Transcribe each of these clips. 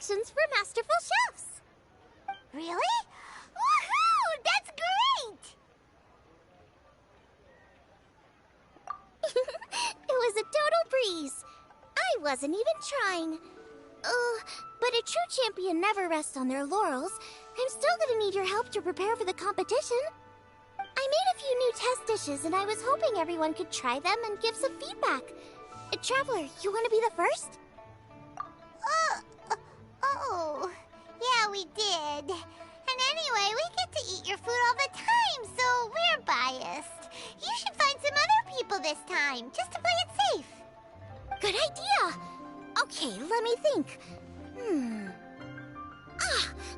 selections for masterful chefs. Really? Woohoo! That's great! It was a total breeze. I wasn't even trying. But a true champion never rests on their laurels. I'm still gonna need your help to prepare for the competition. I made a few new test dishes, and I was hoping everyone could try them and give some feedback. Traveler, you want to be the first? Oh, yeah, we did. And anyway, we get to eat your food all the time, so we're biased. You should find some other people this time, just to play it safe. Good idea. Okay, let me think.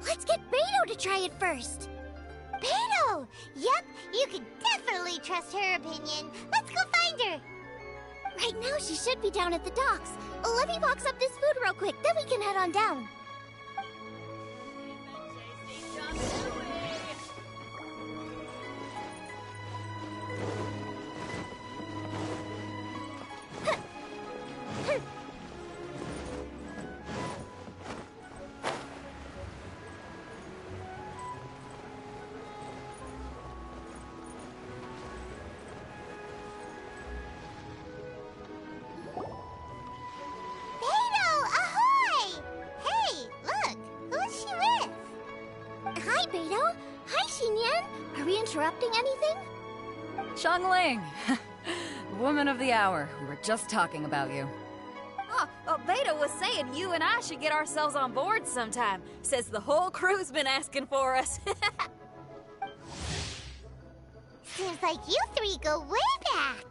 Let's get Beto to try it first. Beto! Yep, you can definitely trust her opinion. Let's go find her. Right now, she should be down at the docks. Let me box up this food real quick, then we can head on down. Interrupting anything? Xiangling! Woman of the hour. We were just talking about you. Oh, Beto was saying you and I should get ourselves on board sometime. Says the whole crew's been asking for us. Seems like you three go way back.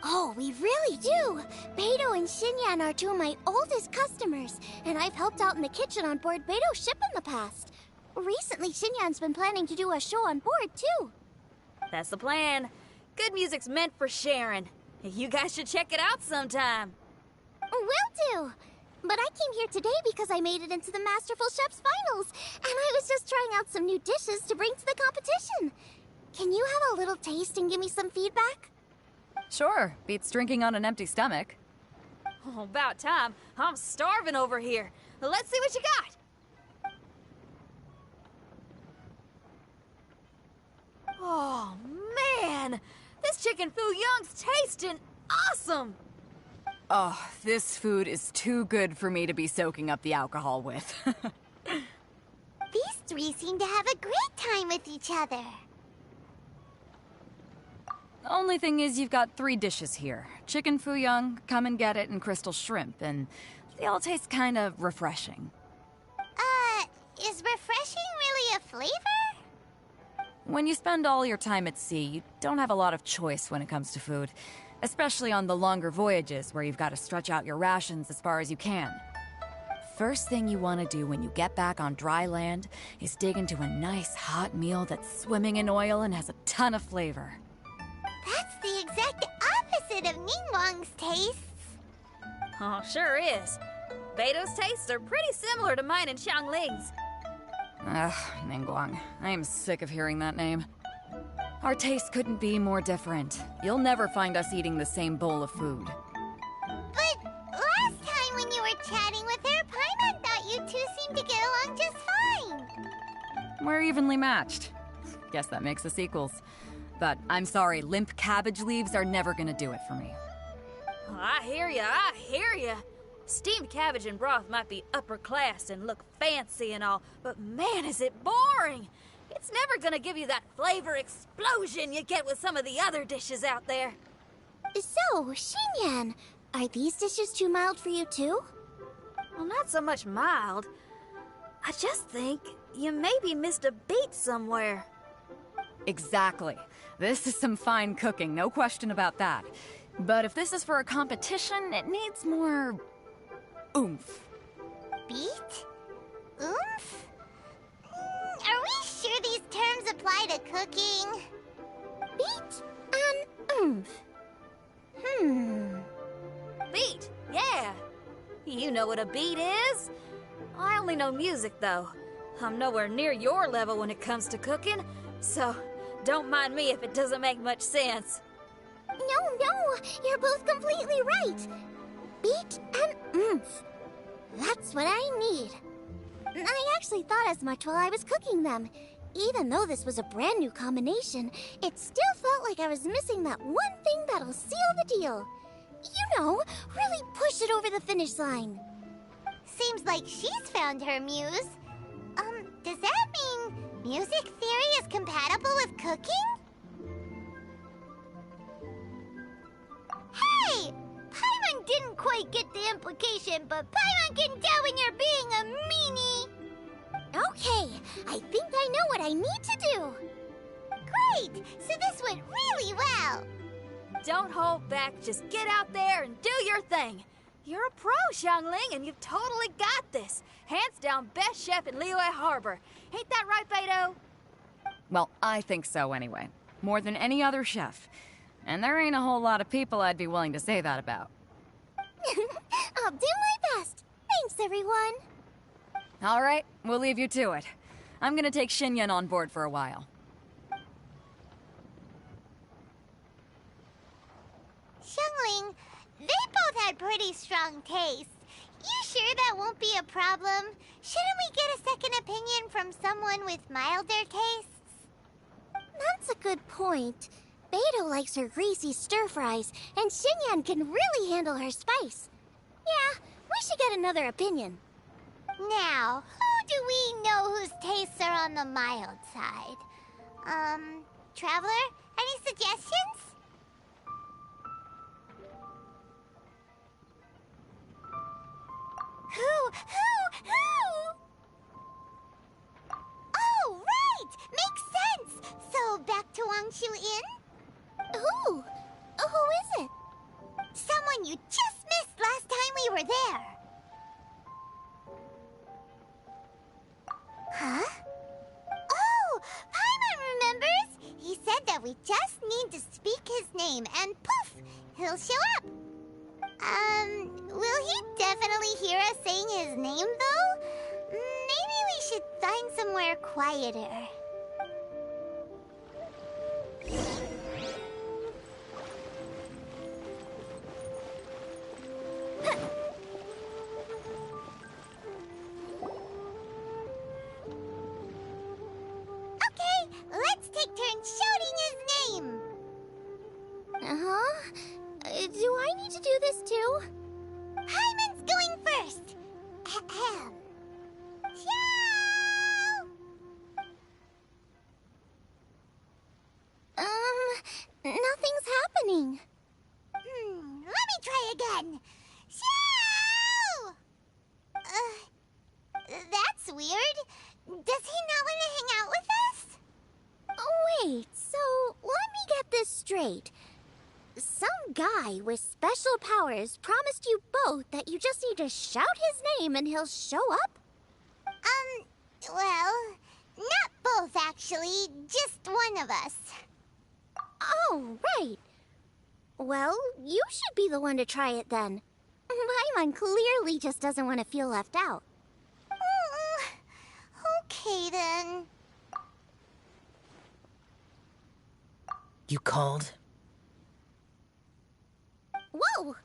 Oh, we really do. Beto and Xinyan are two of my oldest customers, and I've helped out in the kitchen on board Beto's ship in the past. Recently, Xinyan's been planning to do a show on board, too. That's the plan. Good music's meant for sharing. You guys should check it out sometime. Will do. But I came here today because I made it into the Masterful Chef's finals, and I was just trying out some new dishes to bring to the competition. Can you have a little taste and give me some feedback? Sure. Beats drinking on an empty stomach. Oh, about time. I'm starving over here. Let's see what you got. Oh, man! This chicken foo young's tasting awesome! Oh, this food is too good for me to be soaking up the alcohol with. These three seem to have a great time with each other. The only thing is you've got 3 dishes here. Chicken foo young, come and get it, and crystal shrimp, and they all taste kind of refreshing. Is refreshing really a flavor? When you spend all your time at sea, you don't have a lot of choice when it comes to food. Especially on the longer voyages, where you've got to stretch out your rations as far as you can. First thing you want to do when you get back on dry land is dig into a nice hot meal that's swimming in oil and has a ton of flavor. That's the exact opposite of Ningguang's tastes. Oh, sure is. Beto's tastes are pretty similar to mine and Xiangling's. Ugh, Ningguang. I am sick of hearing that name. Our tastes couldn't be more different. You'll never find us eating the same bowl of food. But last time when you were chatting with her, Paimon thought you two seemed to get along just fine. We're evenly matched. Guess that makes us equals. But I'm sorry, limp cabbage leaves are never gonna do it for me. Oh, I hear ya. Steamed cabbage and broth might be upper class and look fancy and all, but man, is it boring! It's never gonna give you that flavor explosion you get with some of the other dishes out there. So, Xinyan, are these dishes too mild for you too? Well, not so much mild. I just think you maybe missed a beat somewhere. Exactly. This is some fine cooking, no question about that. But if this is for a competition, it needs more oomph. Beat? Oomph? Are we sure these terms apply to cooking? Beat and oomph. Beat, yeah. You know what a beat is? I only know music, though. I'm nowhere near your level when it comes to cooking, so don't mind me if it doesn't make much sense. No, you're both completely right. Beat and oomph. That's what I need. I actually thought as much while I was cooking them. Even though this was a brand new combination, it still felt like I was missing that one thing that'll seal the deal. You know, really push it over the finish line. Seems like she's found her muse. Does that mean music theory is compatible with cooking? Hey! Paimon didn't quite get the implication, but Paimon can tell when you're being a meanie. Okay, I think I know what I need to do. Great! So this went really well. Don't hold back, just get out there and do your thing. You're a pro, Xiangling, and you've totally got this. Hands down best chef in Liyue Harbor. Ain't that right, Beto? Well, I think so anyway. More than any other chef. And there ain't a whole lot of people I'd be willing to say that about. I'll do my best. Thanks, everyone. All right, we'll leave you to it. I'm gonna take Xinyan on board for a while. Xiangling, they both had pretty strong tastes. You sure that won't be a problem? Shouldn't we get a second opinion from someone with milder tastes? That's a good point. Beto likes her greasy stir-fries, and Xinyan can really handle her spice. Yeah, we should get another opinion. Now, who do we know whose tastes are on the mild side? Traveler, any suggestions? Who? Oh, right! Makes sense! So, back to Wangshu Inn? Who? Who is it? Someone you just missed last time we were there. Huh? Oh, Paimon remembers! He said that we just need to speak his name and poof, he'll show up. Will he definitely hear us saying his name, though? Maybe we should find somewhere quieter. Okay, let's take turns shouting his name. Uh-huh. Do I need to do this too? Hyman's going first. Ahem. Ciao! Nothing's happening. Let me try again. Ciao! That's weird. Does he not want to hang out with us? Oh, wait, so let me get this straight. Some guy with special powers promised you both that you just need to shout his name and he'll show up? Well, not both actually, just one of us. Oh, right. Well, you should be the one to try it then. Paimon clearly just doesn't want to feel left out. Okay then. You called? Whoa!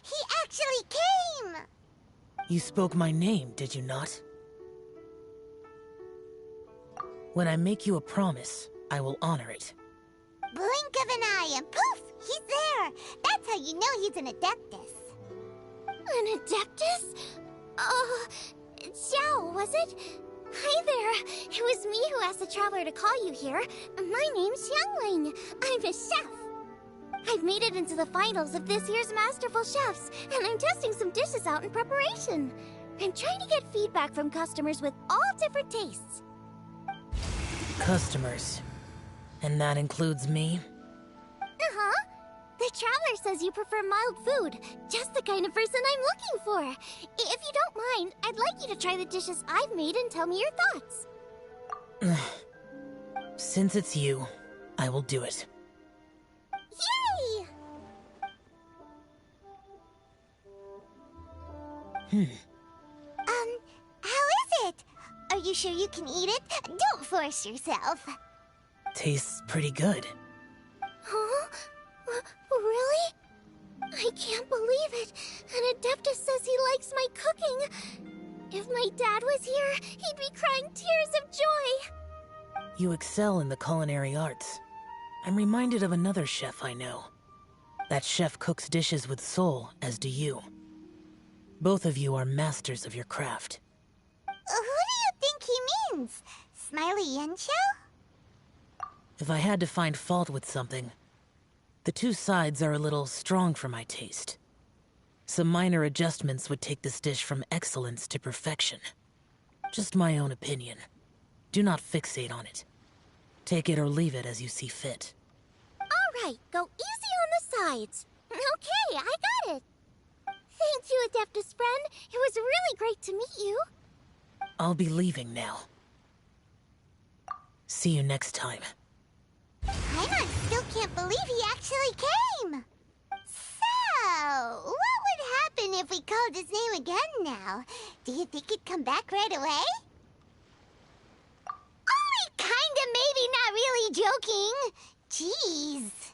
He actually came! You spoke my name, did you not? When I make you a promise, I will honor it. Blink of an eye and poof! He's there! That's how you know he's an Adeptus. An Adeptus? Xiao, was it? Hi there. It was me who asked the traveler to call you here. My name's Xiangling. I'm a chef. I've made it into the finals of this year's Masterful Chefs, and I'm testing some dishes out in preparation. I'm trying to get feedback from customers with all different tastes. Customers. And that includes me? Uh-huh. The traveler says you prefer mild food. Just the kind of person I'm looking for. If you don't mind, I'd like you to try the dishes I've made and tell me your thoughts. Since it's you, I will do it. Yay! How is it? Are you sure you can eat it? Don't force yourself. Tastes pretty good. Huh? Really? I can't believe it. An Adeptus says he likes my cooking. If my dad was here, he'd be crying tears of joy. You excel in the culinary arts. I'm reminded of another chef I know. That chef cooks dishes with soul, as do you. Both of you are masters of your craft. Who do you think he means? Smiley Yensho? If I had to find fault with something, the two sides are a little strong for my taste. Some minor adjustments would take this dish from excellence to perfection. Just my own opinion. Do not fixate on it. Take it or leave it as you see fit. Alright, go easy on the sides. Okay, I got it. Thank you, Adeptus friend. It was really great to meet you. I'll be leaving now. See you next time. Paimon still can't believe he actually came. So, what would happen if we called his name again now? Do you think he'd come back right away? Only kinda, maybe, not really joking. Jeez.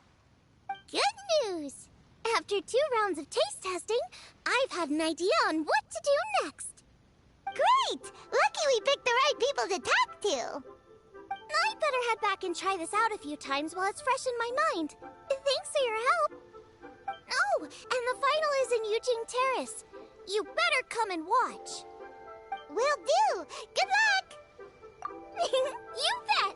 Good news! After 2 rounds of taste testing, I've had an idea on what to do next. Great! Lucky we picked the right people to talk to. I'd better head back and try this out a few times while it's fresh in my mind. Thanks for your help. Oh, and the final is in Eugene Terrace. You better come and watch. Will do. Good luck. You bet.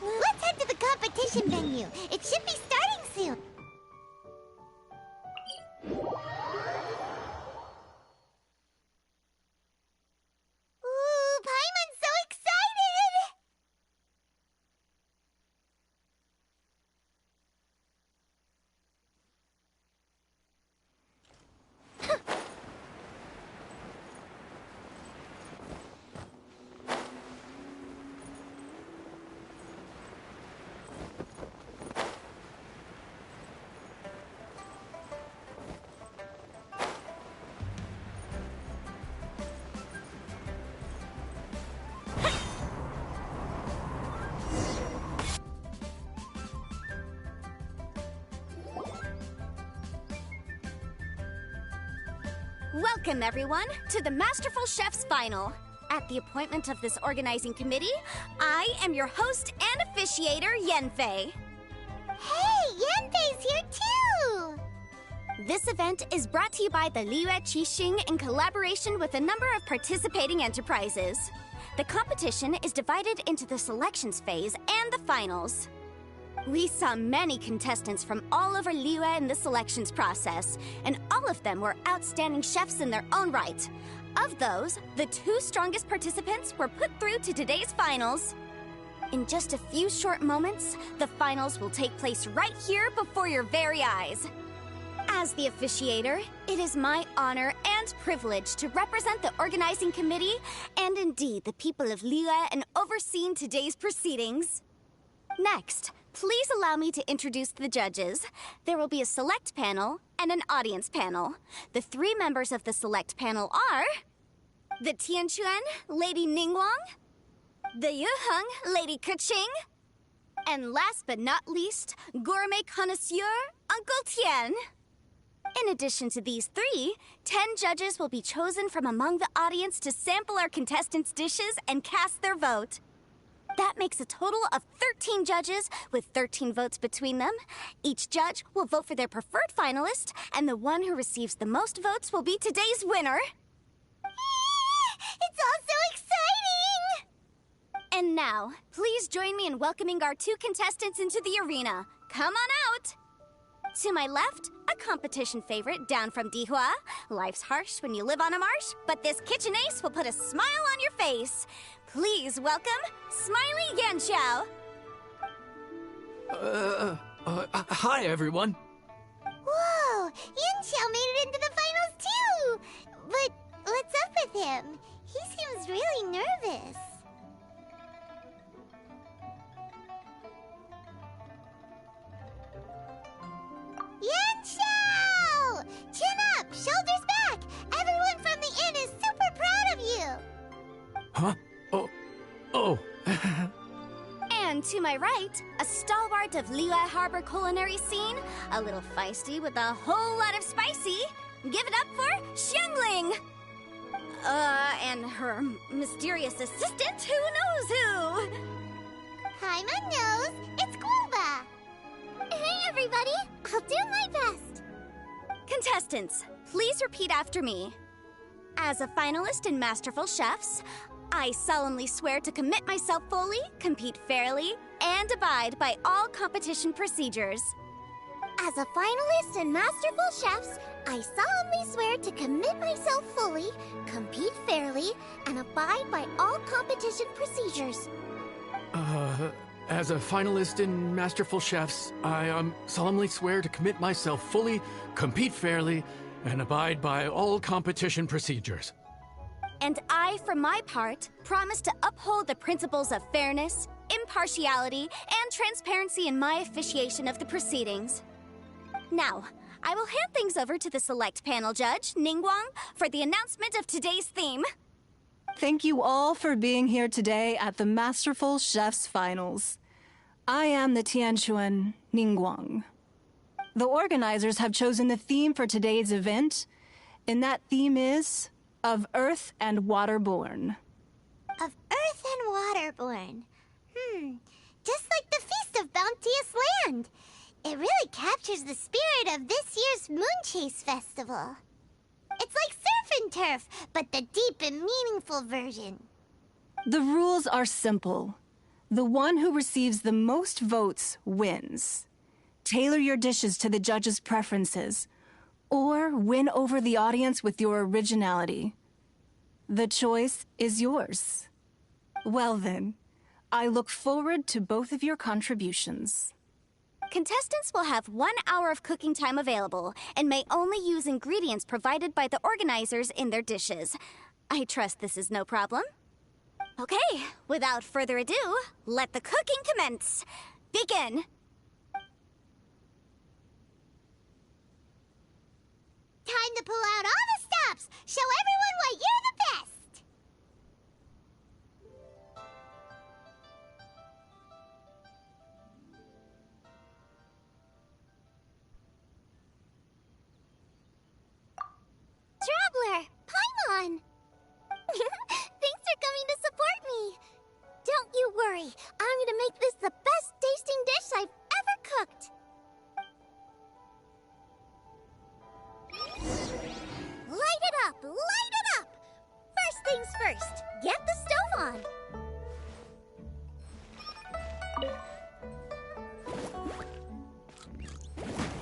Let's head to the competition venue. It should be starting soon. Ooh, Paimon's so excited! Welcome, everyone, to the Masterful Chef's Final. At the appointment of this organizing committee, I am your host and officiator, Yanfei. Hey, Yanfei's here too! This event is brought to you by the Liyue Qixing in collaboration with a number of participating enterprises. The competition is divided into the selections phase and the finals. We saw many contestants from all over Liyue in the selections process, and all of them were outstanding chefs in their own right. Of those, the 2 strongest participants were put through to today's finals. In just a few short moments, the finals will take place right here before your very eyes. As the officiator, it is my honor and privilege to represent the organizing committee and indeed the people of Liyue in overseeing today's proceedings. Next, please allow me to introduce the judges. There will be a select panel and an audience panel. The 3 members of the select panel are the Tianquan, Lady Ningguang, the Yuheng, Lady Keqing, and last but not least, gourmet connoisseur, Uncle Tian. In addition to these 3, 10 judges will be chosen from among the audience to sample our contestants' dishes and cast their vote. That makes a total of 13 judges, with 13 votes between them. Each judge will vote for their preferred finalist, and the one who receives the most votes will be today's winner. It's all so exciting! And now, please join me in welcoming our 2 contestants into the arena. Come on out! To my left, a competition favorite down from Dihua. Life's harsh when you live on a marsh, but this kitchen ace will put a smile on your face. Please welcome Smiley Yanxiao. Hi, everyone. Whoa! Yanxiao made it into the finals too! But what's up with him? He seems really nervous. Yanxiao! Chin up! Shoulders back! Everyone from the inn is super proud of you! Huh? Oh. And to my right, a stalwart of Liyue Harbor culinary scene, a little feisty with a whole lot of spicy. Give it up for Xiangling! And her mysterious assistant, who knows who? Paimon knows. It's Guoba. Hey, everybody! I'll do my best! Contestants, please repeat after me. As a finalist in Masterful Chefs, I solemnly swear to commit myself fully, compete fairly, and abide by all competition procedures. As a finalist in Masterful Chefs, I solemnly swear to commit myself fully, compete fairly, and abide by all competition procedures. As a finalist in Masterful Chefs, I solemnly swear to commit myself fully, compete fairly, and abide by all competition procedures. And I, for my part, promise to uphold the principles of fairness, impartiality, and transparency in my officiation of the proceedings. Now, I will hand things over to the select panel judge, Ningguang, for the announcement of today's theme. Thank you all for being here today at the Masterful Chefs Finals. I am the Tianquan Ningguang. The organizers have chosen the theme for today's event, and that theme is of Earth and Waterborn. Of Earth and Waterborn. Just like the Feast of Bounteous Land. It really captures the spirit of this year's Moonchase Festival. It's like surf and turf, but the deep and meaningful version. The rules are simple. The one who receives the most votes wins. Tailor your dishes to the judges' preferences, or win over the audience with your originality. The choice is yours. Well then, I look forward to both of your contributions. Contestants will have 1 hour of cooking time available and may only use ingredients provided by the organizers in their dishes. I trust this is no problem. Okay, without further ado, let the cooking commence. Begin! Time to pull out all the stops! Show everyone why you're the best! Traveler! Paimon! Thanks for coming to support me! Don't you worry, I'm gonna make this the best tasting dish I've ever cooked! Light it up! Light it up! First things first, get the stove on!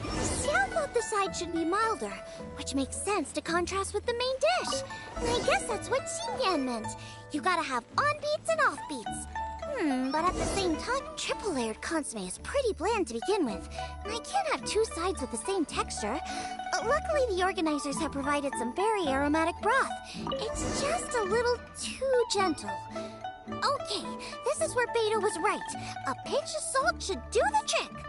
Xiao thought the side should be milder, which makes sense to contrast with the main dish. And I guess that's what Xinyan meant. You gotta have on-beats and off-beats. But at the same time, triple-layered consomme is pretty bland to begin with. And I can't have 2 sides with the same texture. Luckily, the organizers have provided some very aromatic broth. It's just a little too gentle. Okay, this is where Beta was right. A pinch of salt should do the trick.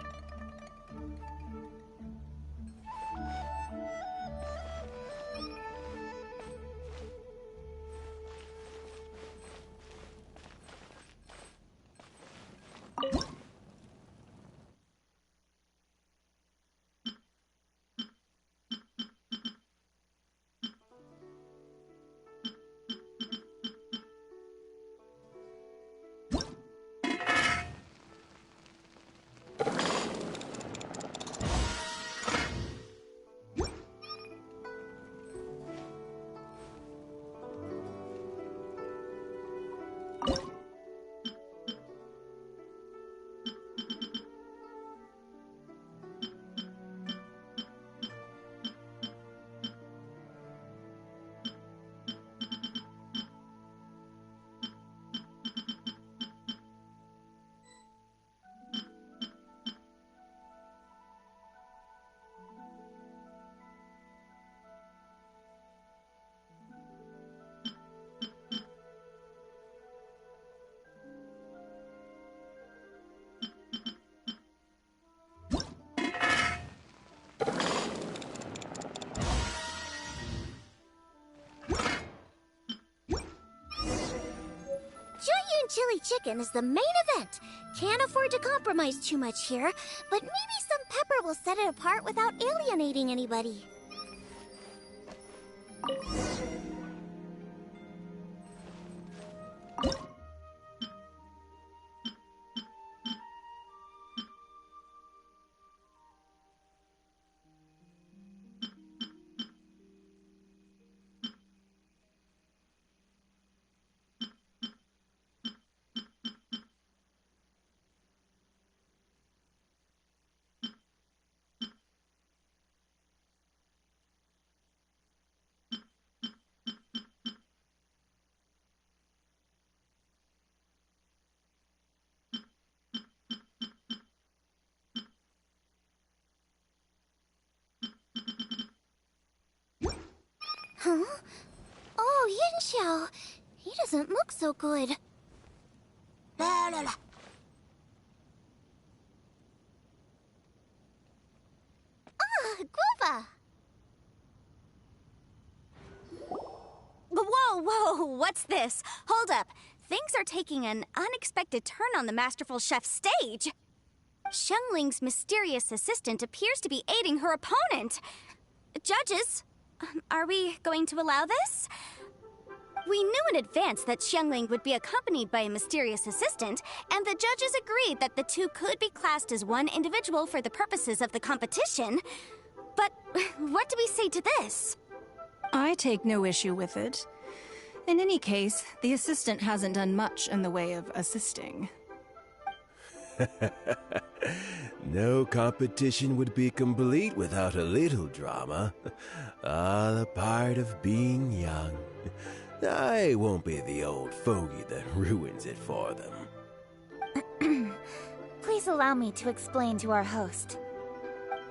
chili chicken is the main event. Can't afford to compromise too much here, but maybe some pepper will set it apart without alienating anybody. Huh? Oh, Yin he doesn't look so good. La la la. Ah, Guava! Whoa, what's this? Hold up. Things are taking an unexpected turn on the Masterful Chef's stage. Xiangling's mysterious assistant appears to be aiding her opponent. Judges, are we going to allow this? We knew in advance that Xiangling would be accompanied by a mysterious assistant, and the judges agreed that the two could be classed as one individual for the purposes of the competition. But what do we say to this? I take no issue with it. In any case, the assistant hasn't done much in the way of assisting. No competition would be complete without a little drama. All a part of being young. I won't be the old fogey that ruins it for them. Please allow me to explain to our host.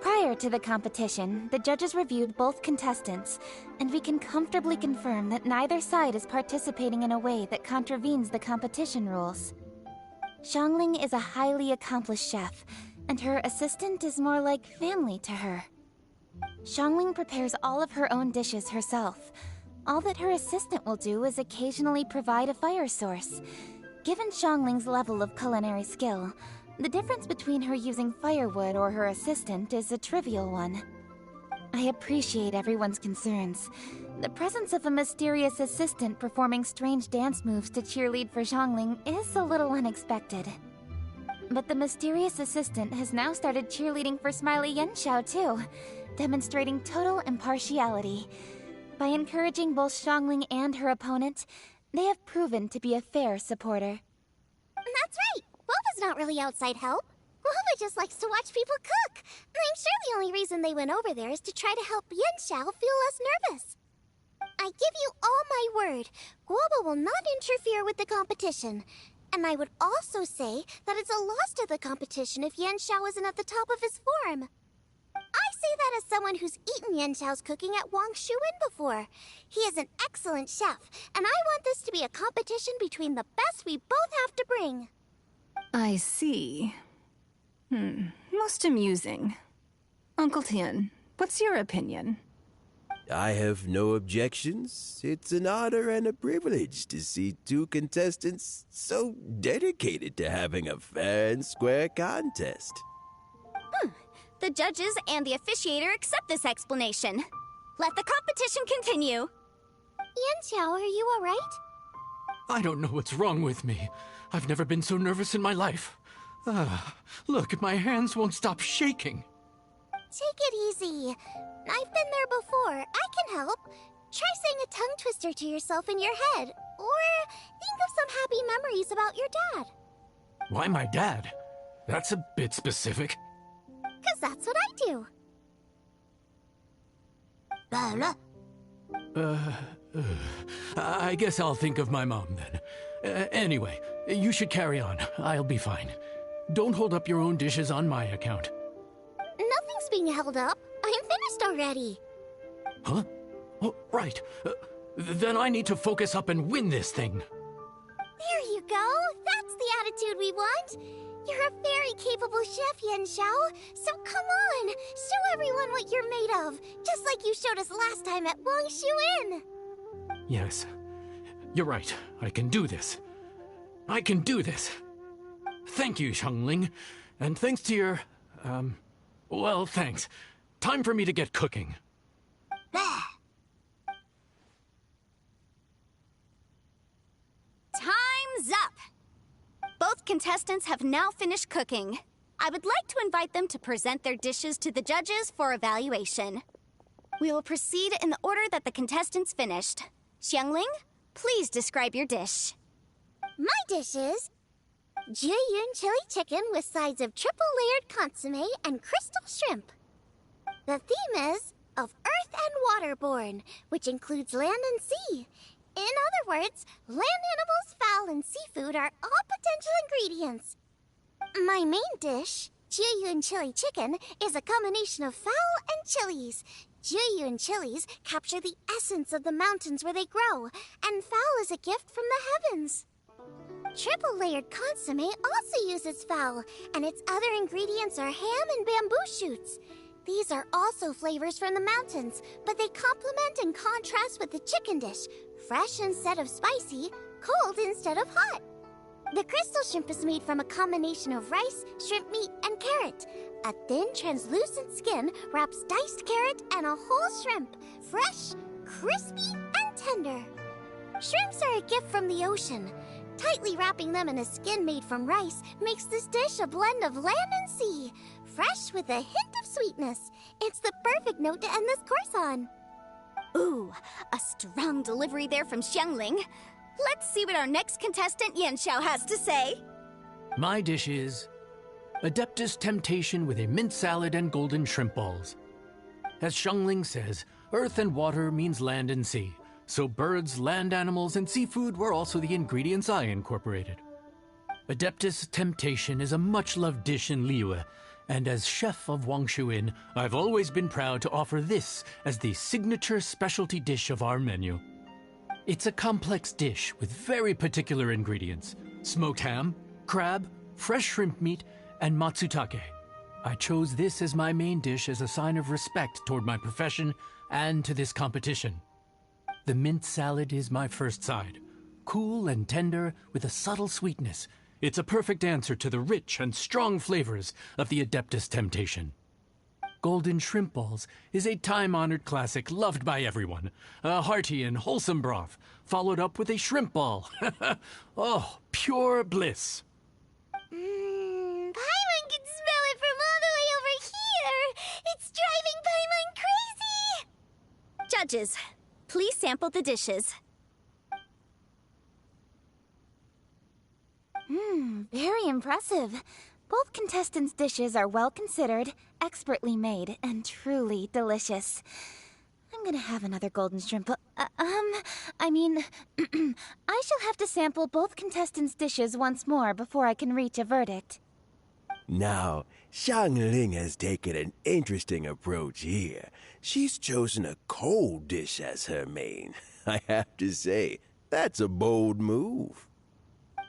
Prior to the competition, the judges reviewed both contestants, and we can comfortably confirm that neither side is participating in a way that contravenes the competition rules. Xiangling is a highly accomplished chef, and her assistant is more like family to her. Xiangling prepares all of her own dishes herself. All that her assistant will do is occasionally provide a fire source. Given Xiangling's level of culinary skill, the difference between her using firewood or her assistant is a trivial one. I appreciate everyone's concerns. The presence of a mysterious assistant performing strange dance moves to cheerlead for Xiangling is a little unexpected. But the mysterious assistant has now started cheerleading for Smiley Yenshao too, demonstrating total impartiality. By encouraging both Xiangling and her opponent, they have proven to be a fair supporter. That's right! Guava's not really outside help. Guava just likes to watch people cook. I'm sure the only reason they went over there is to try to help Yenshao feel less nervous. I give you all my word, Guava will not interfere with the competition. And I would also say that it's a loss to the competition if Yenshao isn't at the top of his form. I say that as someone who's eaten Yenshao's cooking at Wang Shuin before. He is an excellent chef, and I want this to be a competition between the best we both have to bring. I see. Most amusing. Uncle Tian, what's your opinion? I have no objections. It's an honor and a privilege to see two contestants so dedicated to having a fair and square contest. The judges and the officiator accept this explanation. Let the competition continue. Yenshao, are you alright? I don't know what's wrong with me. I've never been so nervous in my life. Look, my hands won't stop shaking. Take it easy. I've been there before. I can help. Try saying a tongue twister to yourself in your head. Or think of some happy memories about your dad. Why my dad? That's a bit specific. 'Cause that's what I do. I guess I'll think of my mom then. Anyway, you should carry on. I'll be fine. Don't hold up your own dishes on my account. Nothing's being held up. I'm finished already. Huh? Oh, right. Then I need to focus up and win this thing. There you go. That's the attitude we want. You're a very capable chef, Yenshao. So come on, show everyone what you're made of, just like you showed us last time at Wang Shuin. Yes, you're right. I can do this. I can do this. Thank you, Xiangling. And thanks to your, well, thanks. Time for me to get cooking. Time's up! Both contestants have now finished cooking. I would like to invite them to present their dishes to the judges for evaluation. We will proceed in the order that the contestants finished. Xiangling, please describe your dish. My dish is Jiyun chili chicken with sides of triple-layered consomme and crystal shrimp. The theme is of earth and waterborne, which includes land and sea. In other words, land animals, fowl, and seafood are all potential ingredients. My main dish, Jiyun chili chicken, is a combination of fowl and chilies. Jiyun chilies capture the essence of the mountains where they grow, and fowl is a gift from the heavens. Triple-layered consomme also uses fowl, and its other ingredients are ham and bamboo shoots. These are also flavors from the mountains, but they complement and contrast with the chicken dish, fresh instead of spicy, cold instead of hot. The crystal shrimp is made from a combination of rice, shrimp meat, and carrot. A thin, translucent skin wraps diced carrot and a whole shrimp, fresh, crispy, and tender. Shrimps are a gift from the ocean. Tightly wrapping them in a skin made from rice makes this dish a blend of land and sea, fresh with a hint of sweetness. It's the perfect note to end this course on. Ooh, a strong delivery there from Xiangling. Let's see what our next contestant Yanxiao has to say. My dish is Adeptus Temptation with a mint salad and golden shrimp balls. As Xiangling says, earth and water means land and sea. So birds, land animals, and seafood were also the ingredients I incorporated. Adeptus Temptation is a much-loved dish in Liyue, and as chef of Wangshuin, I've always been proud to offer this as the signature specialty dish of our menu. It's a complex dish with very particular ingredients: smoked ham, crab, fresh shrimp meat, and matsutake. I chose this as my main dish as a sign of respect toward my profession and to this competition. The mint salad is my first side. Cool and tender with a subtle sweetness, it's a perfect answer to the rich and strong flavors of the Adeptus Temptation. Golden shrimp balls is a time-honored classic loved by everyone. A hearty and wholesome broth, followed up with a shrimp ball. Oh, pure bliss. Paimon can smell it from all the way over here. It's driving Paimon crazy. Judges, please sample the dishes. Very impressive. Both contestants' dishes are well considered, expertly made, and truly delicious. I'm gonna have another golden shrimp. I shall have to sample both contestants' dishes once more before I can reach a verdict. Now, Xiangling has taken an interesting approach here. She's chosen a cold dish as her main. I have to say, that's a bold move.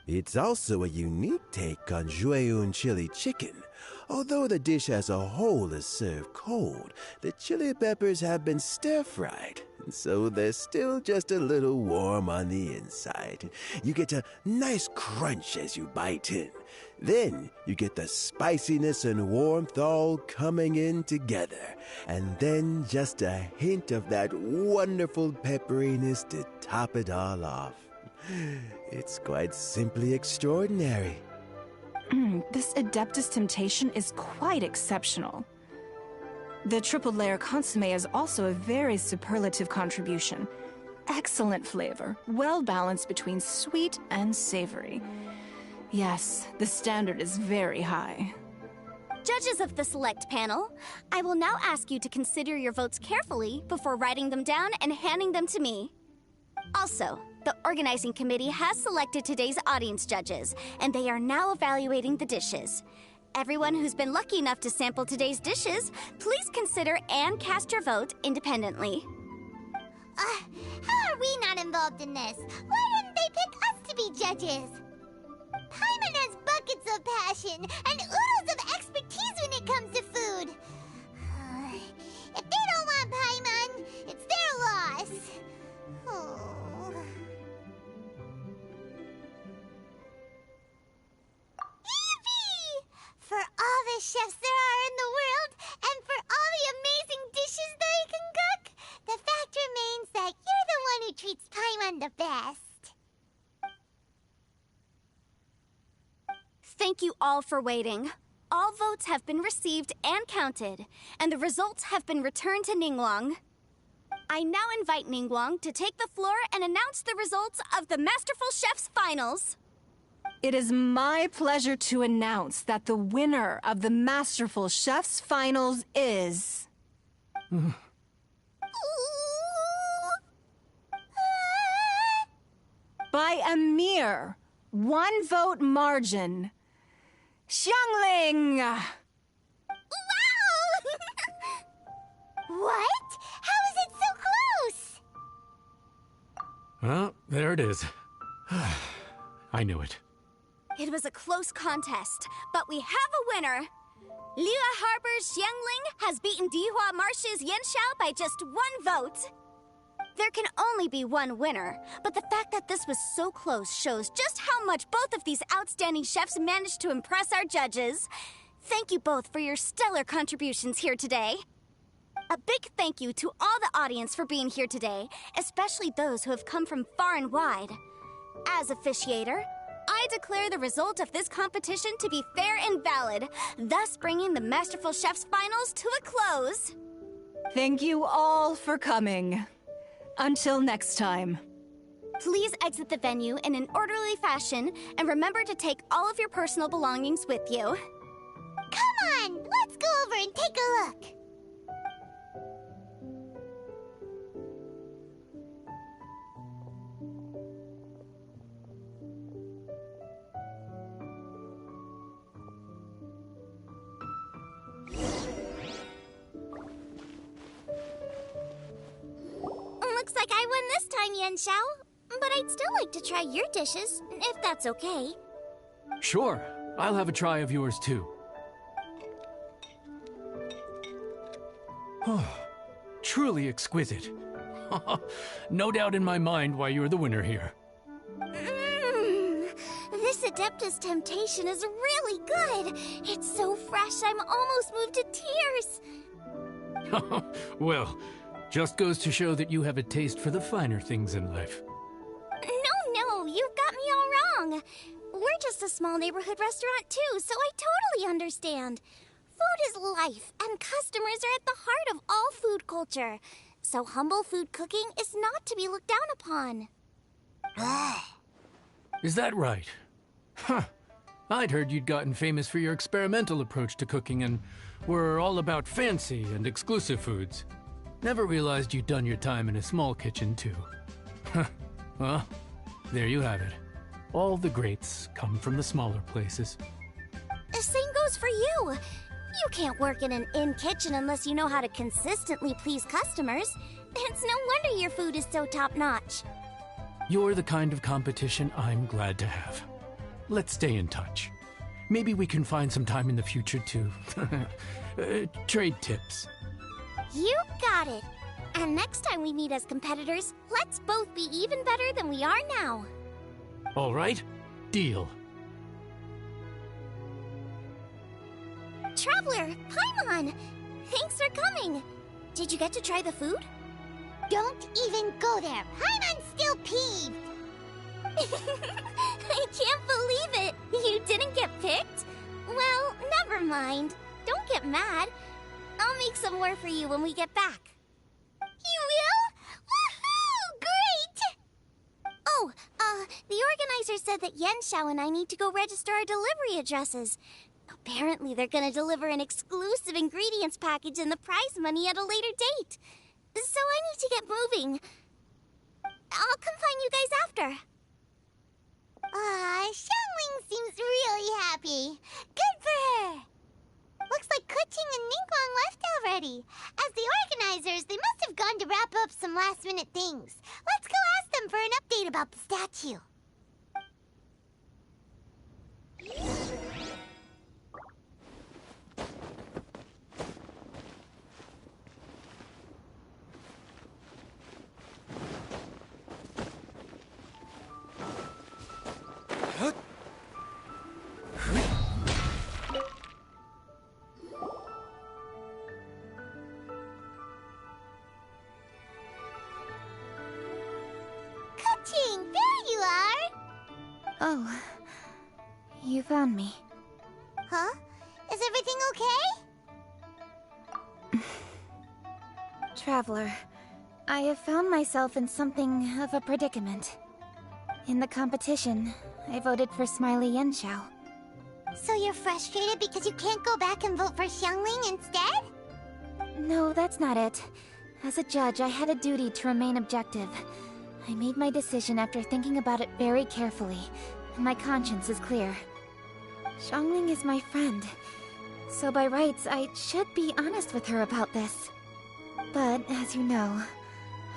It's also a unique take on Jueyun chili chicken. Although the dish as a whole is served cold, the chili peppers have been stir-fried, and so they're still just a little warm on the inside. You get a nice crunch as you bite in. Then you get the spiciness and warmth all coming in together, and then just a hint of that wonderful pepperiness to top it all off. It's quite simply extraordinary. This Adeptus Temptation is quite exceptional. The triple layer consomme is also a very superlative contribution. Excellent flavor, well balanced between sweet and savory. Yes, the standard is very high. Judges of the select panel, I will now ask you to consider your votes carefully before writing them down and handing them to me. Also, the organizing committee has selected today's audience judges, and they are now evaluating the dishes. Everyone who's been lucky enough to sample today's dishes, please consider and cast your vote independently. How are we not involved in this? Why didn't they pick us to be judges? Paimon has buckets of passion and oodles of expertise when it comes to food. If they don't want Paimon, it's their loss. Oh. best chefs there are in the world, and for all the amazing dishes they can cook, the fact remains that you're the one who treats Paimon the best. Thank you all for waiting. All votes have been received and counted, and the results have been returned to Ningguang. I now invite Ningguang to take the floor and announce the results of the Masterful Chef's Finals. It is my pleasure to announce that the winner of the Masterful Chef's Finals is... by a mere 1 vote margin, Xiangling! Wow! What? How is it so close? Well, there it is. I knew it. It was a close contest, but we have a winner. Liyue Harbor's Xiangling has beaten Dihua Marsh's Yanxiao by just 1 vote. There can only be one winner, but the fact that this was so close shows just how much both of these outstanding chefs managed to impress our judges. Thank you both for your stellar contributions here today. A big thank you to all the audience for being here today, especially those who have come from far and wide. As officiator, I declare the result of this competition to be fair and valid, thus bringing the Masterful Chef's Finals to a close. Thank you all for coming. Until next time. Please exit the venue in an orderly fashion, and remember to take all of your personal belongings with you. Come on, let's go over and take a look. Looks like I won this time, Yanxiao. But I'd still like to try your dishes, if that's okay. Sure, I'll have a try of yours too. Truly exquisite. No doubt in my mind why you're the winner here. This Adeptus Temptation is really good. It's so fresh, I'm almost moved to tears. Well, just goes to show that you have a taste for the finer things in life. No, you've got me all wrong. We're just a small neighborhood restaurant too, so I totally understand. Food is life, and customers are at the heart of all food culture. So humble food cooking is not to be looked down upon. Is that right? Huh. I'd heard you'd gotten famous for your experimental approach to cooking and were all about fancy and exclusive foods. Never realized you'd done your time in a small kitchen, too. Well, there you have it. All the greats come from the smaller places. The same goes for you. You can't work in an inn kitchen unless you know how to consistently please customers. It's no wonder your food is so top-notch. You're the kind of competition I'm glad to have. Let's stay in touch. Maybe we can find some time in the future to trade tips. You got it. And next time we meet as competitors, let's both be even better than we are now. All right, deal. Traveler, Paimon! Thanks for coming. Did you get to try the food? Don't even go there. Paimon's still peeved. I can't believe it. You didn't get picked? Well, never mind. Don't get mad. I'll make some more for you when we get back. You will? Woohoo! Great! Oh, the organizer said that Yanxiao and I need to go register our delivery addresses. Apparently they're gonna deliver an exclusive ingredients package and the prize money at a later date. So I need to get moving. I'll come find you guys after. Xiangling seems really happy. Good for her. Looks like Kuching and Ningguang left already. As the organizers, they must have gone to wrap up some last-minute things. Let's go ask them for an update about the statue. Oh, you found me. Huh? Is everything okay? Traveler, I have found myself in something of a predicament. In the competition, I voted for Smiley Yenshao. So you're frustrated because you can't go back and vote for Xiangling instead? No, that's not it. As a judge, I had a duty to remain objective. I made my decision after thinking about it very carefully, and my conscience is clear. Xiangling is my friend, so by rights, I should be honest with her about this. But, as you know,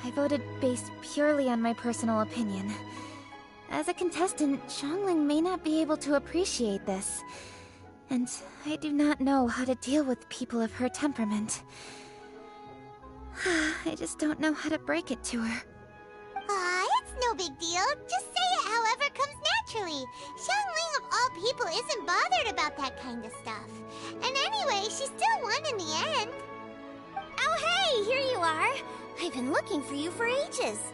I voted based purely on my personal opinion. As a contestant, Xiangling may not be able to appreciate this, and I do not know how to deal with people of her temperament. I just don't know how to break it to her. It's no big deal. Just say it however comes naturally. Xiangling of all people isn't bothered about that kind of stuff. And anyway, she still won in the end. Oh hey, here you are. I've been looking for you for ages.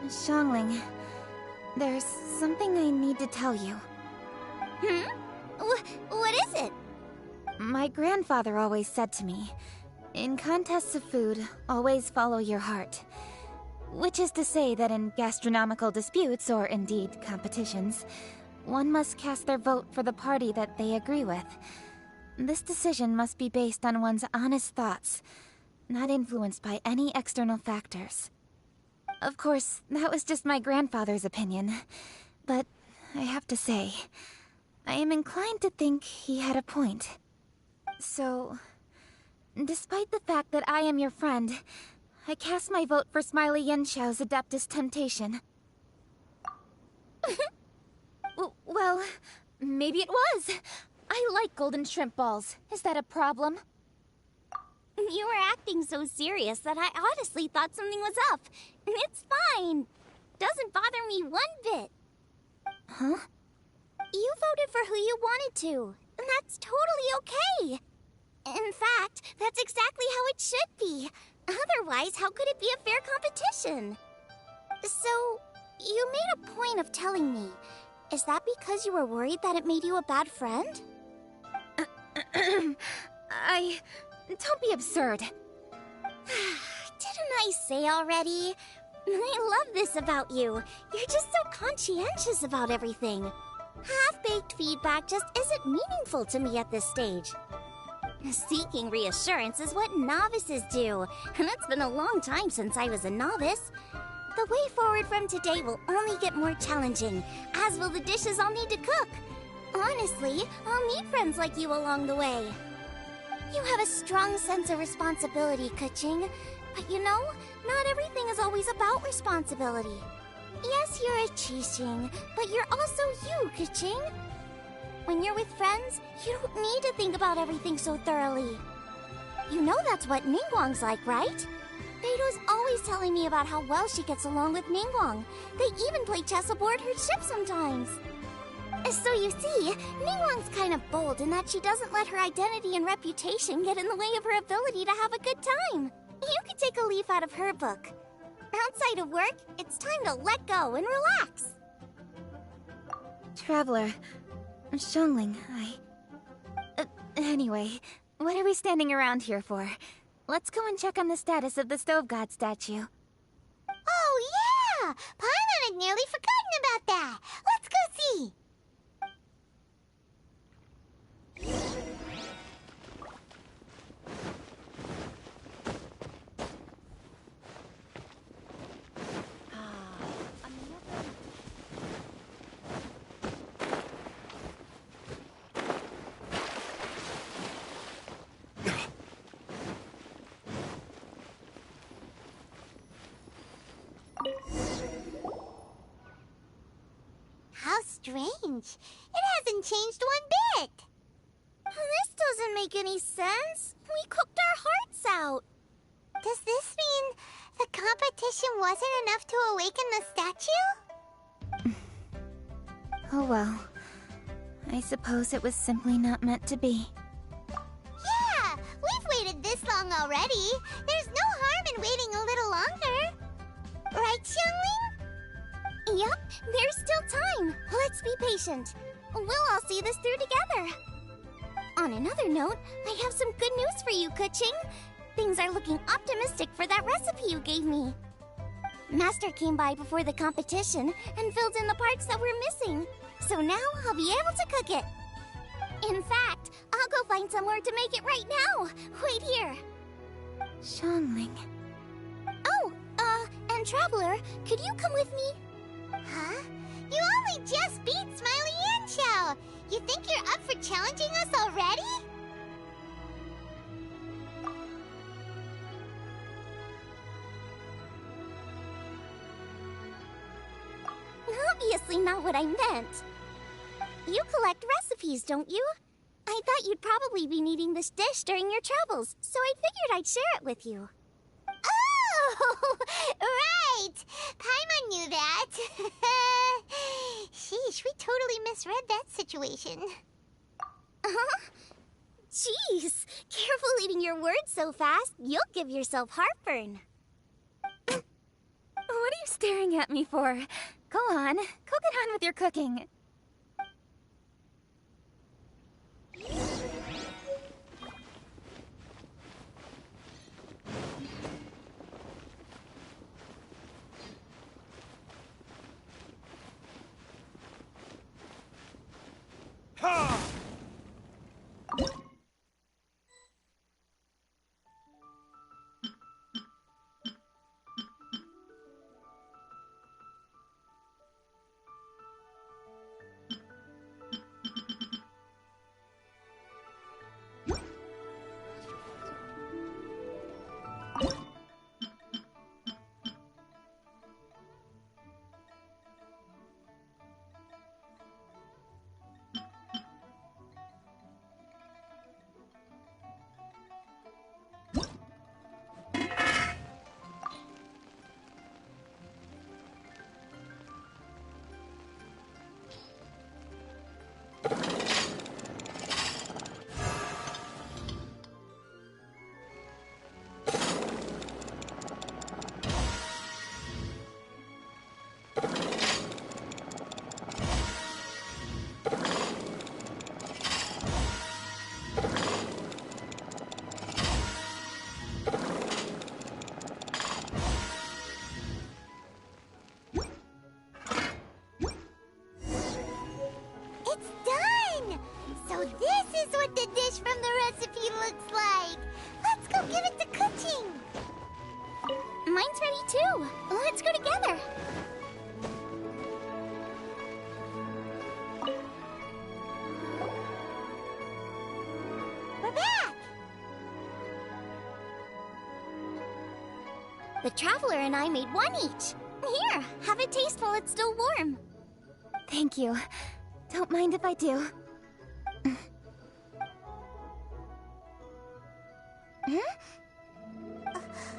Xiangling, there's something I need to tell you. What is it? My grandfather always said to me, in contests of food, always follow your heart. Which is to say that in gastronomical disputes, or indeed competitions, one must cast their vote for the party that they agree with. This decision must be based on one's honest thoughts, not influenced by any external factors. Of course, that was just my grandfather's opinion, but I have to say, I am inclined to think he had a point. So, despite the fact that I am your friend, I cast my vote for Smiley Yenshao's Adeptus Temptation. Well, maybe it was. I like golden shrimp balls. Is that a problem? You were acting so serious that I honestly thought something was up. It's fine. Doesn't bother me one bit. Huh? You voted for who you wanted to, and that's totally okay. In fact, that's exactly how it should be. Otherwise, how could it be a fair competition? So, you made a point of telling me. Is that because you were worried that it made you a bad friend? Don't be absurd. Didn't I say already? I love this about you. You're just so conscientious about everything. Half-baked feedback just isn't meaningful to me at this stage. Seeking reassurance is what novices do, and it's been a long time since I was a novice. The way forward from today will only get more challenging, as will the dishes I'll need to cook. Honestly, I'll meet friends like you along the way. You have a strong sense of responsibility, Keqing. But you know, not everything is always about responsibility. Yes, you're a Qixing, but you're also you, Keqing. When you're with friends, you don't need to think about everything so thoroughly. You know that's what Ningguang's like, right? Beido's always telling me about how well she gets along with Ningguang. They even play chess aboard her ship sometimes. So you see, Ningguang's kind of bold in that she doesn't let her identity and reputation get in the way of her ability to have a good time. You could take a leaf out of her book. Outside of work, it's time to let go and relax. Traveler, Xiangling, anyway, what are we standing around here for? Let's go and check on the status of the Stove God statue. Oh, yeah! Paimon had nearly forgotten about that. Let's go see. How strange. It hasn't changed one bit. This doesn't make any sense. We cooked our hearts out. Does this mean the competition wasn't enough to awaken the statue? Oh well. I suppose it was simply not meant to be. Yeah, we've waited this long already. There's no harm in waiting a little longer. Right, Xiangling? Yep, there's still time. Let's Let's be patient. We'll all see this through together. On another note, I have some good news for you, Kuching. Things are looking optimistic for that recipe you gave me. Master came by before the competition and filled in the parts that were missing. So now I'll be able to cook it. In fact, I'll go find somewhere to make it right now. Wait here. Xiangling. Oh, and Traveler, could you come with me? Huh? You only just beat Smiley and Xiao. You think you're up for challenging us already? Obviously not what I meant. You collect recipes, don't you? I thought you'd probably be needing this dish during your travels, so I figured I'd share it with you. Oh, right! Paimon knew that. Sheesh, we totally misread that situation. Jeez, careful eating your words so fast. You'll give yourself heartburn. What are you staring at me for? Go on, go get on with your cooking. Mine's ready too. Let's go together. We're back! The Traveler and I made one each. Here, have a taste while it's still warm. Thank you. Don't mind if I do.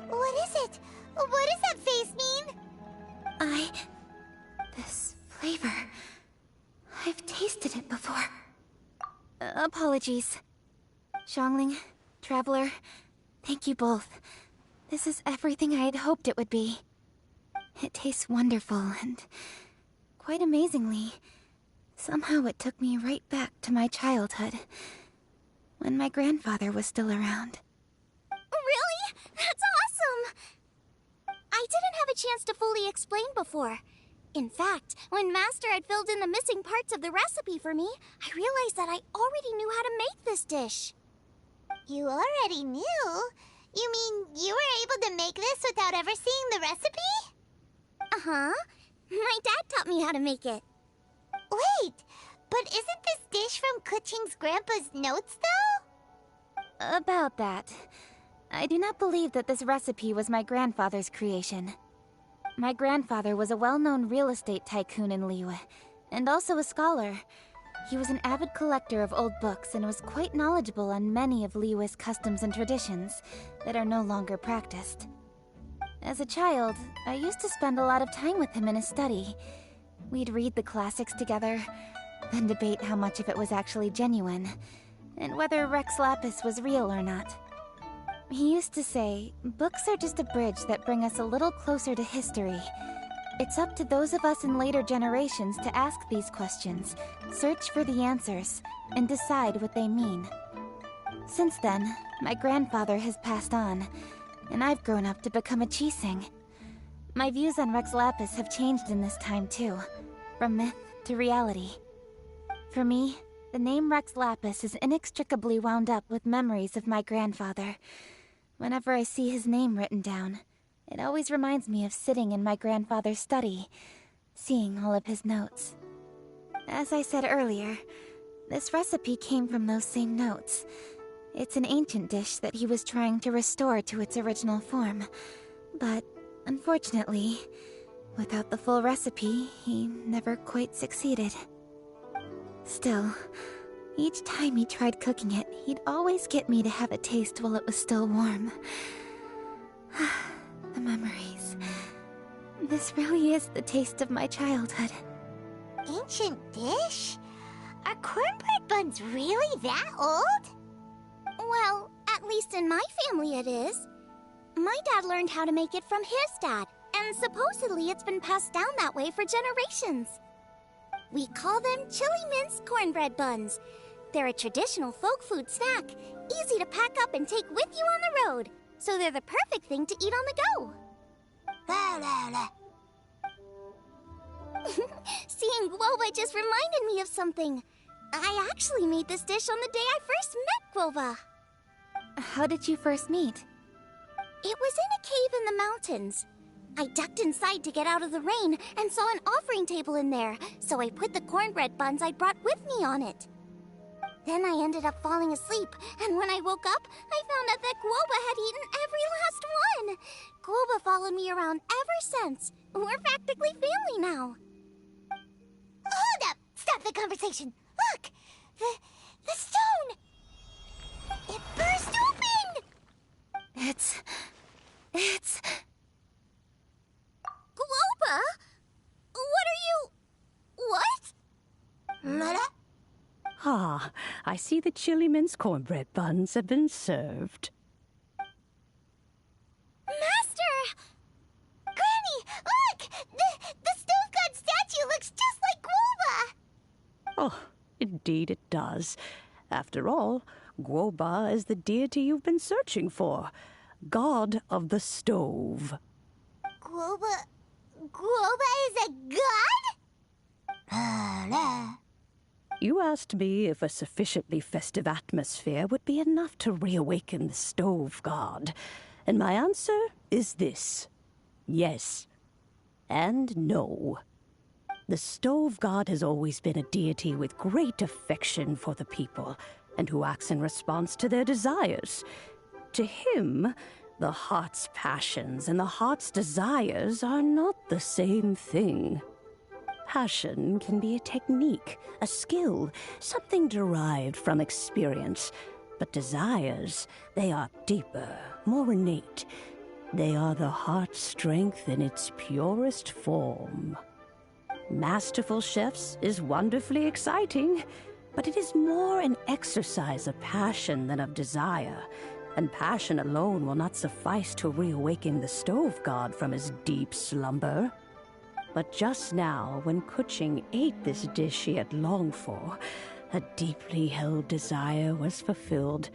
What is it? What does that face mean? This flavor... I've tasted it before. Apologies. Xiangling, Traveler, thank you both. This is everything I had hoped it would be. It tastes wonderful, and quite amazingly, somehow it took me right back to my childhood, when my grandfather was still around. Really? That's awesome! I didn't have a chance to fully explain before. In fact, when Master had filled in the missing parts of the recipe for me, I realized that I already knew how to make this dish. You already knew? You mean you were able to make this without ever seeing the recipe? Uh-huh. My dad taught me how to make it. Wait, but isn't this dish from Kuching's grandpa's notes, though? About that, I do not believe that this recipe was my grandfather's creation. My grandfather was a well-known real estate tycoon in Liyue, and also a scholar. He was an avid collector of old books and was quite knowledgeable on many of Liyue's customs and traditions that are no longer practiced. As a child, I used to spend a lot of time with him in his study. We'd read the classics together, then debate how much of it was actually genuine, and whether Rex Lapis was real or not. He used to say, books are just a bridge that bring us a little closer to history, It's up to those of us in later generations to ask these questions, search for the answers, and decide what they mean. Since then, my grandfather has passed on, and I've grown up to become a Chising. My views on Rex Lapis have changed in this time too, from myth to reality. For me, the name Rex Lapis is inextricably wound up with memories of my grandfather. Whenever I see his name written down, it always reminds me of sitting in my grandfather's study, seeing all of his notes. As I said earlier, this recipe came from those same notes. It's an ancient dish that he was trying to restore to its original form. But, unfortunately, without the full recipe, he never quite succeeded. Still, each time he tried cooking it, he'd always get me to have a taste while it was still warm. The memories. This really is the taste of my childhood. Ancient dish? Are cornbread buns really that old? Well, at least in my family it is. My dad learned how to make it from his dad, and supposedly it's been passed down that way for generations. We call them chili minced cornbread buns. They're a traditional folk food snack, easy to pack up and take with you on the road. So they're the perfect thing to eat on the go. La la la. Seeing Guoba just reminded me of something. I actually made this dish on the day I first met Guoba. How did you first meet? It was in a cave in the mountains. I ducked inside to get out of the rain and saw an offering table in there, so I put the cornbread buns I'd brought with me on it. Then I ended up falling asleep, and when I woke up, I found out that Guoba had eaten every last one. Guoba followed me around ever since. We're practically family now. Hold up! Stop the conversation! Look! The stone! It burst open! It's... Guoba? What are you... What? Mother? Ah, I see the chili mince cornbread buns have been served. Master! Granny, look! The stove god statue looks just like Guoba! Oh, indeed it does. After all, Guoba is the deity you've been searching for. God of the stove. Guoba is a god? You asked me if a sufficiently festive atmosphere would be enough to reawaken the stove god. And my answer is this. Yes. And no. The stove god has always been a deity with great affection for the people, and who acts in response to their desires. To him, the heart's passions and the heart's desires are not the same thing. Passion can be a technique, a skill, something derived from experience. But desires, they are deeper, more innate. They are the heart's strength in its purest form. Masterful chefs is wonderfully exciting, but it is more an exercise of passion than of desire, and passion alone will not suffice to reawaken the stove god from his deep slumber. But just now, when Kuching ate this dish she had longed for, a deeply held desire was fulfilled.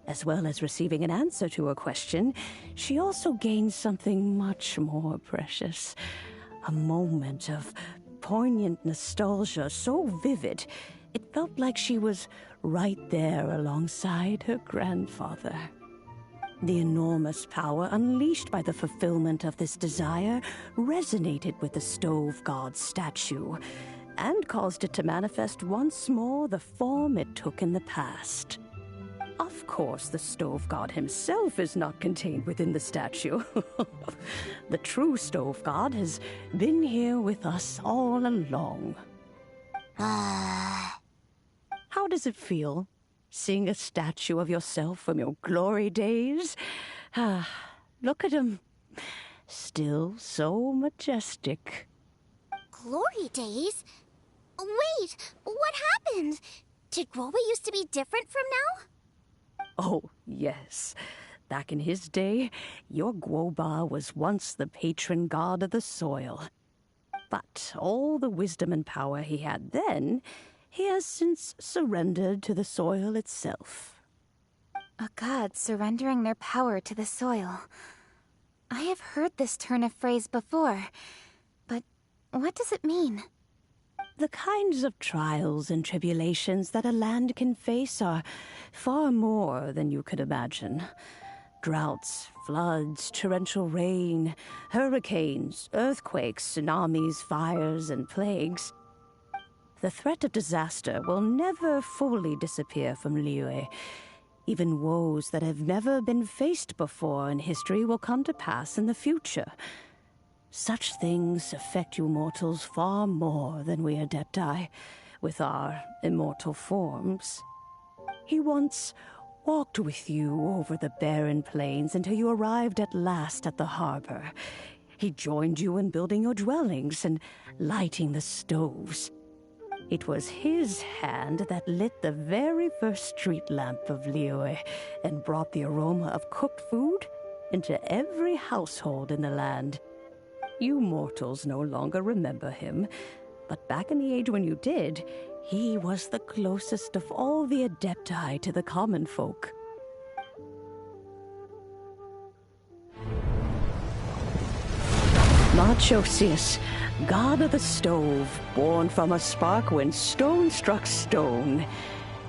As well as receiving an answer to her question, she also gained something much more precious. A moment of poignant nostalgia so vivid, it felt like she was right there alongside her grandfather. The enormous power unleashed by the fulfillment of this desire resonated with the stove god's statue, and caused it to manifest once more the form it took in the past. Of course, the stove god himself is not contained within the statue. The true stove god has been here with us all along. How does it feel, seeing a statue of yourself from your glory days? Look at him. Still so majestic. Glory days? Wait, what happened? Did Guoba used to be different from now? Oh, yes. Back in his day, your Guoba was once the patron god of the soil. But all the wisdom and power he had then, he has since surrendered to the soil itself. A god surrendering their power to the soil. I have heard this turn of phrase before, but what does it mean? The kinds of trials and tribulations that a land can face are far more than you could imagine. Droughts, floods, torrential rain, hurricanes, earthquakes, tsunamis, fires, and plagues. The threat of disaster will never fully disappear from Liyue. Even woes that have never been faced before in history will come to pass in the future. Such things affect you mortals far more than we Adepti, with our immortal forms. He once walked with you over the barren plains until you arrived at last at the harbor. He joined you in building your dwellings and lighting the stoves. It was his hand that lit the very first street lamp of Liyue and brought the aroma of cooked food into every household in the land. You mortals no longer remember him, but back in the age when you did, he was the closest of all the Adepti to the common folk. Machosius, god of the stove, born from a spark when stone struck stone.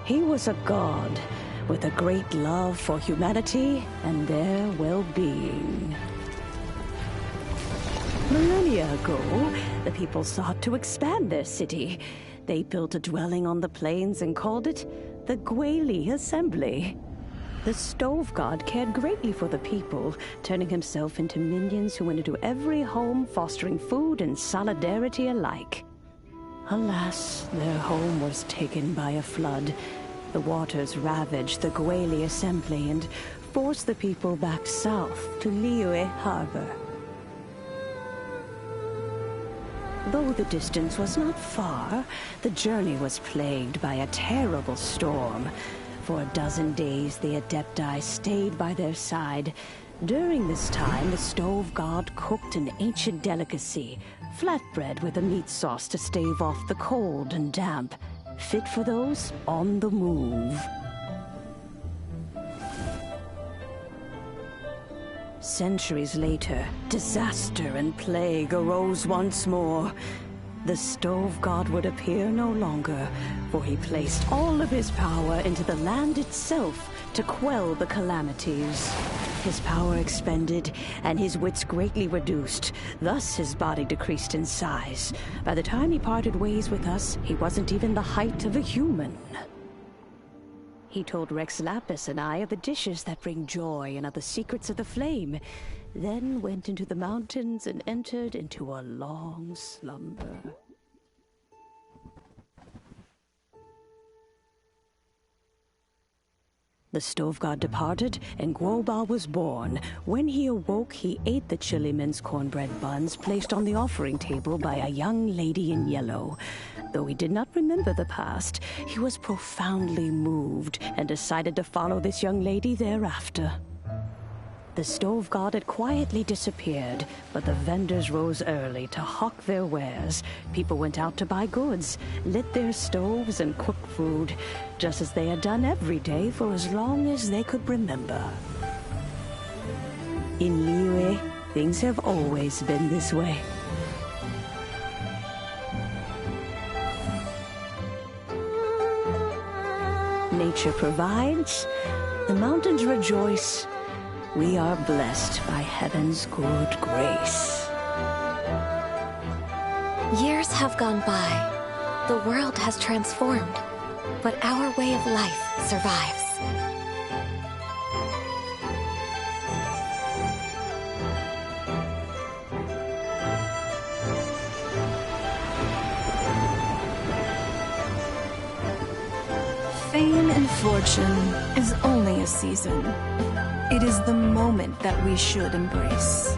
He was a god with a great love for humanity and their well-being. Millennia ago, the people sought to expand their city. They built a dwelling on the plains and called it the Gweli Assembly. The stove god cared greatly for the people, turning himself into minions who went into every home, fostering food and solidarity alike. Alas, their home was taken by a flood. The waters ravaged the Gweli Assembly and forced the people back south to Liyue Harbor. Though the distance was not far, the journey was plagued by a terrible storm. For a dozen days, the Adepti stayed by their side. During this time, the stove god cooked an ancient delicacy, flatbread with a meat sauce to stave off the cold and damp, fit for those on the move. Centuries later, disaster and plague arose once more. The stove god would appear no longer, for he placed all of his power into the land itself to quell the calamities. His power expended, and his wits greatly reduced. Thus his body decreased in size. By the time he parted ways with us, he wasn't even the height of a human. He told Rex Lapis and I of the dishes that bring joy and of the secrets of the flame, then went into the mountains and entered into a long slumber. The stove god departed, and Guoba was born. When he awoke, he ate the chili mince cornbread buns placed on the offering table by a young lady in yellow. Though he did not remember the past, he was profoundly moved and decided to follow this young lady thereafter. The stove god had quietly disappeared, but the vendors rose early to hawk their wares. People went out to buy goods, lit their stoves, and cooked food, just as they had done every day for as long as they could remember. In Liyue, things have always been this way. Nature provides, the mountains rejoice. We are blessed by heaven's good grace. Years have gone by. The world has transformed, but our way of life survives. Fame and fortune is only a season. It is the moment that we should embrace.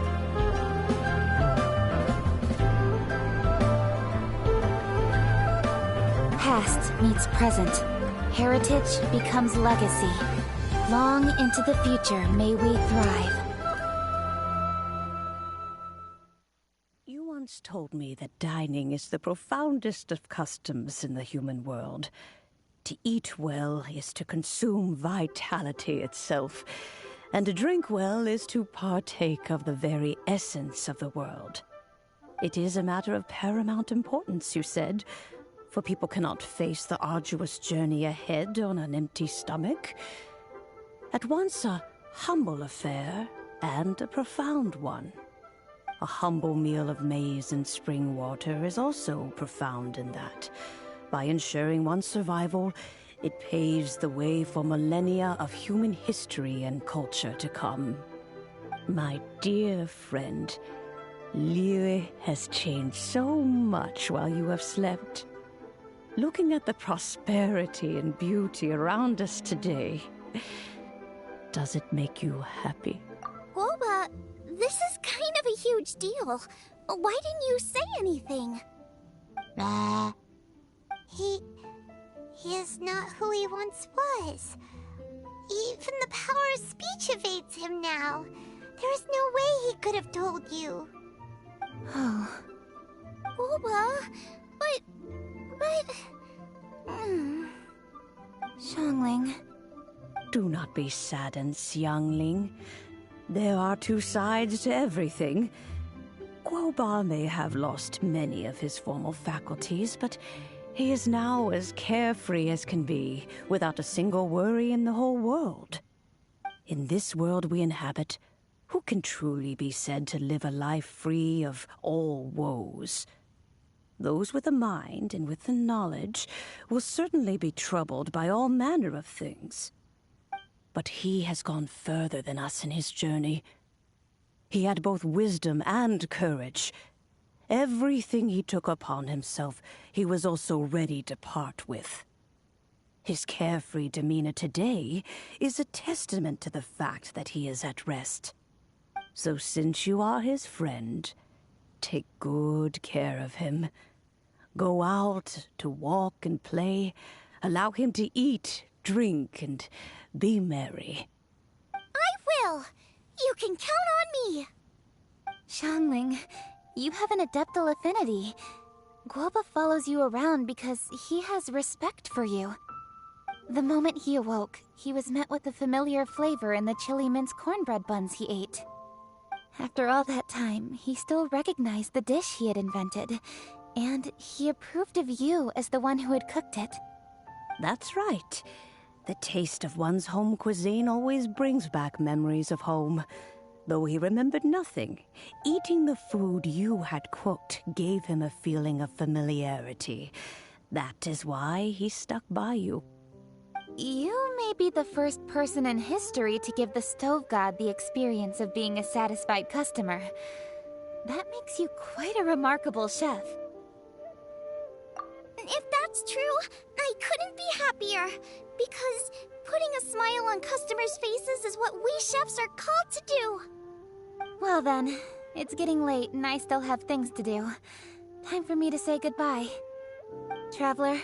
Past meets present. Heritage becomes legacy. Long into the future may we thrive. You once told me that dining is the profoundest of customs in the human world. To eat well is to consume vitality itself, and to drink well is to partake of the very essence of the world. It is a matter of paramount importance, you said, for people cannot face the arduous journey ahead on an empty stomach. At once a humble affair and a profound one. A humble meal of maize and spring water is also profound in that. By ensuring one's survival, it paves the way for millennia of human history and culture to come. My dear friend, Liyue has changed so much while you have slept. Looking at the prosperity and beauty around us today, does it make you happy? Guoba, this is kind of a huge deal. Why didn't you say anything? He is not who he once was. Even the power of speech evades him now. There is no way he could have told you. Oh. Guoba, but... Xiangling. Do not be saddened, Xiangling. There are two sides to everything. Guoba may have lost many of his formal faculties, but he is now as carefree as can be, without a single worry in the whole world. In this world we inhabit, who can truly be said to live a life free of all woes? Those with a mind and with the knowledge will certainly be troubled by all manner of things. But he has gone further than us in his journey. He had both wisdom and courage. Everything he took upon himself, he was also ready to part with. His carefree demeanor today is a testament to the fact that he is at rest. So since you are his friend, take good care of him. Go out to walk and play. Allow him to eat, drink, and be merry. I will! You can count on me! Xiangling, you have an adeptal affinity. Guoba follows you around because he has respect for you. The moment he awoke, he was met with the familiar flavor in the chili mince cornbread buns he ate. After all that time, he still recognized the dish he had invented, and he approved of you as the one who had cooked it. That's right. The taste of one's home cuisine always brings back memories of home. Though he remembered nothing, eating the food you had cooked gave him a feeling of familiarity. That is why he stuck by you. You may be the first person in history to give the stove god the experience of being a satisfied customer. That makes you quite a remarkable chef. If that's true, I couldn't be happier. Because putting a smile on customers' faces is what we chefs are called to do. Well then, it's getting late and I still have things to do. Time for me to say goodbye. Traveler,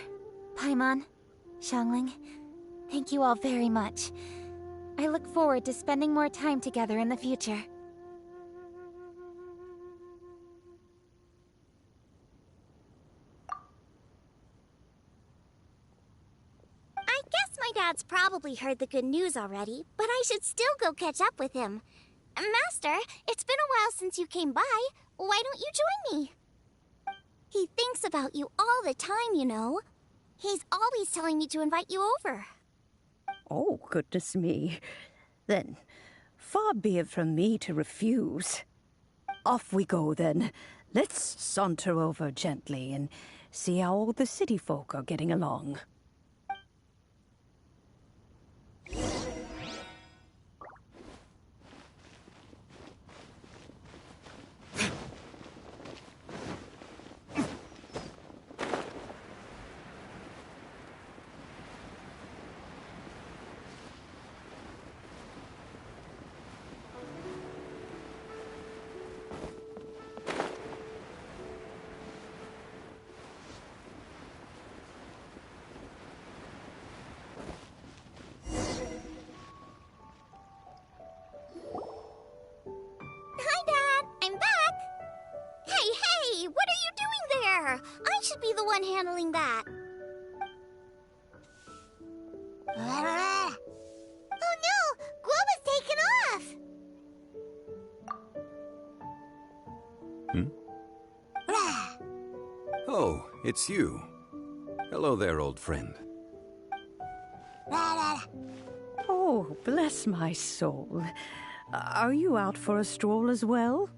Paimon, Xiangling, thank you all very much. I look forward to spending more time together in the future. I guess my dad's probably heard the good news already, but I should still go catch up with him. Master, it's been a while since you came by. Why don't you join me? He thinks about you all the time, you know. He's always telling me to invite you over. Oh, goodness me. Then, far be it from me to refuse. Off we go, then. Let's saunter over gently and see how all the city folk are getting along. one handling that. Oh no! Guoba's taken off! Oh, it's you. Hello there, old friend. Oh, bless my soul. Are you out for a stroll as well?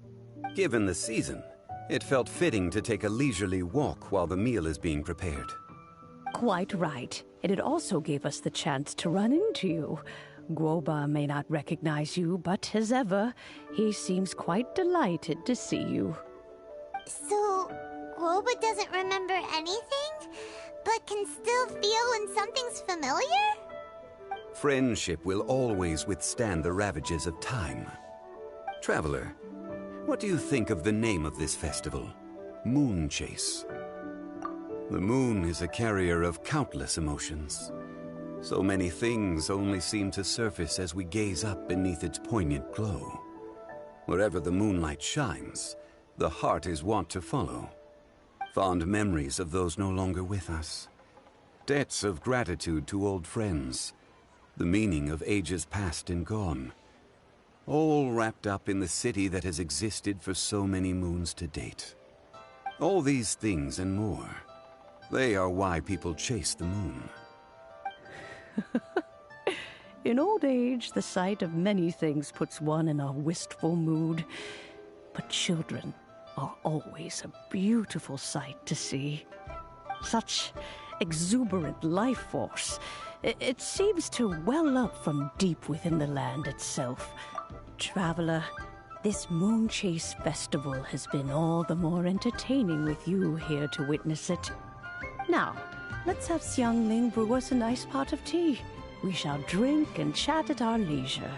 Given the season, it felt fitting to take a leisurely walk while the meal is being prepared. Quite right. And it also gave us the chance to run into you. Guoba may not recognize you, but as ever, he seems quite delighted to see you. So, Guoba doesn't remember anything, but can still feel when something's familiar? Friendship will always withstand the ravages of time. Traveler, what do you think of the name of this festival? Moon Chase. The moon is a carrier of countless emotions. So many things only seem to surface as we gaze up beneath its poignant glow. Wherever the moonlight shines, the heart is wont to follow. Fond memories of those no longer with us. Debts of gratitude to old friends. The meaning of ages past and gone. All wrapped up in the city that has existed for so many moons to date. All these things and more. They are why people chase the moon. In old age, the sight of many things puts one in a wistful mood. But children are always a beautiful sight to see. Such exuberant life force. It seems to well up from deep within the land itself. Traveler, this Moon Chase Festival has been all the more entertaining with you here to witness it. Now, let's have Xiangling brew us a nice pot of tea. We shall drink and chat at our leisure.